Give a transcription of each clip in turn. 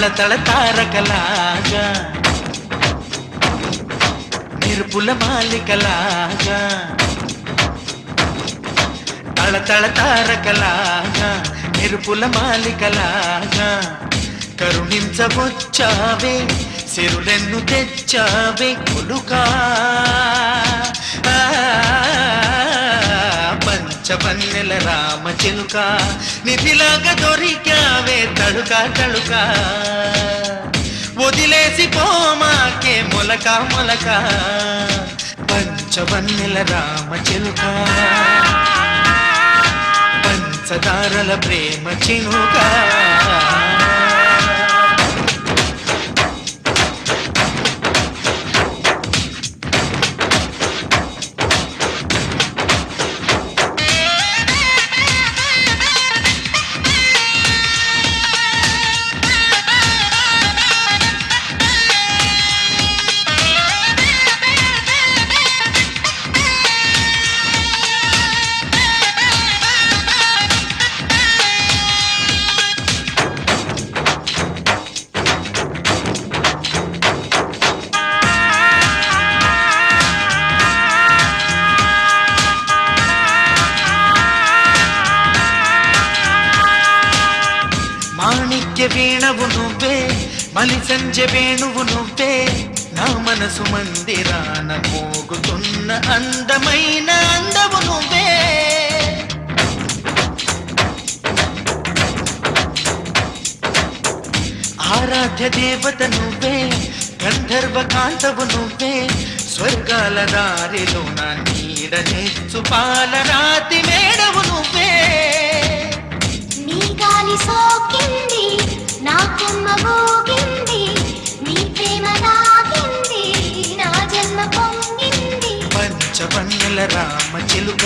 తళతళ తారకలాగా మెరుపుల మాలికలాగా తళతళ తారకలాగా మెరుపుల మాలికలాగా కరుణించవచ్చావే సిరులెన్ను తెచ్చావే కొలుకా పంచవన్నెల రామ చిలుక నిధిలాగా దొరికావే తడుక తడుక వదిలేసి పోమాకే మొలక మొలక పంచవన్నెల రామ చిలుక పంచదారల ప్రేమ చినుక మాణిక్య వీణవు నువ్వే మలి సంజె వేణువు నువ్వే నా మనసు మందిరాన మోగుతున్న అందమైన అందవు నువ్వే ఆరాధ్య దేవత నువ్వే గంధర్వ కాంతవు నువ్వే స్వర్గాల దారిలో నా నీడ నెచ్చు పాలరాతి మేడవు నువ్వే నీ గాలి సోకింది నా కొమ్మ మోగింది నీ ప్రేమ నాగింది నా జన్మ పొంగింది పంచవన్నెల రామ చిలుక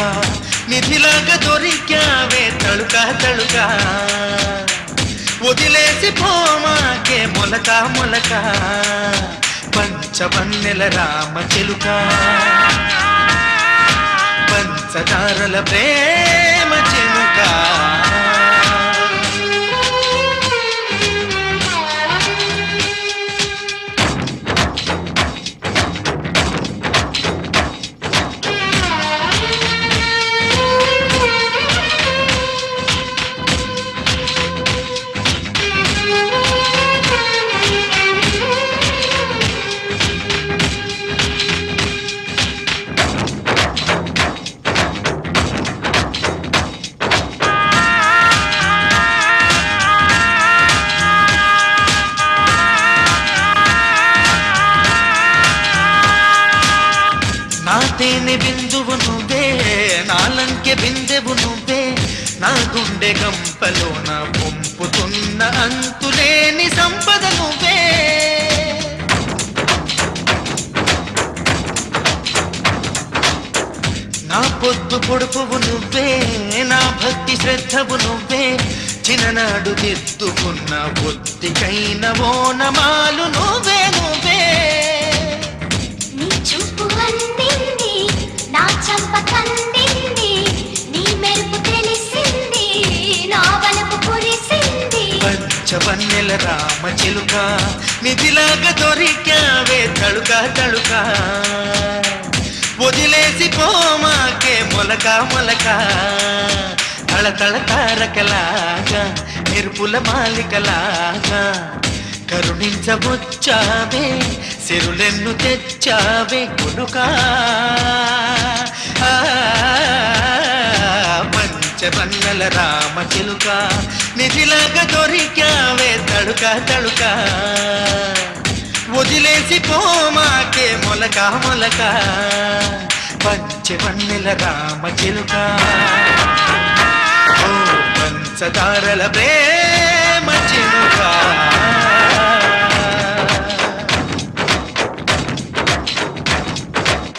నిధిలాగా దొరికావే తడుక తడుక వదిలేసి పోమాకే మొలక మొలక పంచవన్నెల రామ చిలుక పంచదారల ప్రేమ చిలుక తేనె బిందువు నువ్వే నాలంకె బిందెవు నువ్వే నా గుండె గంపలోన పొంపుతున్న అంతులేని సంపద నువ్వే నా పొద్దు పొడుపువు నువ్వే నా భక్తి శ్రద్ధవు నువ్వే చిన్ననాడు దిద్దుకున్న బొత్తికైన ఓనమాలు నువ్వే నువ్వే నీ చూపు అందింది నా చంప కందింది నీ మెరుపు తెలిసింది నా వలపు కురిసింది పంచవన్నెల రామ చిలుక నిధిలాగా దొరికావే తడుక తడుక వదిలేసి పోమాకే మొలక మొలక తళతళ తారకలాగా మెరుపుల మాలికలాగా కరుణించవచ్చావే సిరులెన్ను తెచ్చావే కొనుకా పంచవన్నెల రామ చిలుక నిధిలాగా దొరికావే తడుక తడుక వదిలేసి పోమాకే మొలక మొలక పంచవన్నెల రామ చిలుక పంచదారల ప్రేమ చిలుక